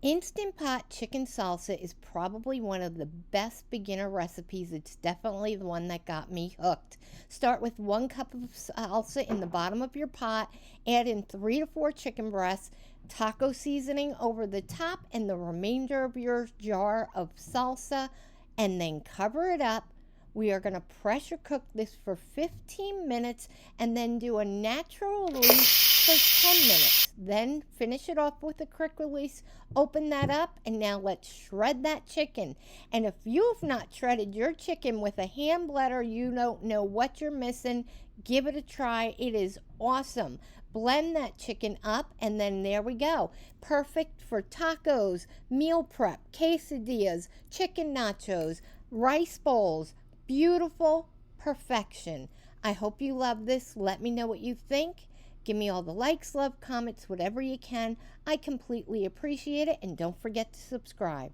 Instant Pot Chicken Salsa is probably one of the best beginner recipes. It's definitely the one that got me hooked. Start with 1 cup of salsa in the bottom of your pot, add in 3 to 4 chicken breasts, taco seasoning over the top, and the remainder of your jar of salsa, and then cover it up. We are going to pressure cook this for 15 minutes and then do a natural release for 10 minutes. Then finish it off with a quick release. Open that up, and now let's shred that chicken. And if you've not shredded your chicken with a hand blender, you don't know what you're missing. Give it a try. It is awesome. Blend that chicken up, and then there we go. Perfect for tacos, meal prep, quesadillas, chicken nachos, rice bowls. Beautiful perfection. I hope you love this. Let me know what you think. Give me all the likes, love, comments, whatever you can. I completely appreciate it, and don't forget to subscribe.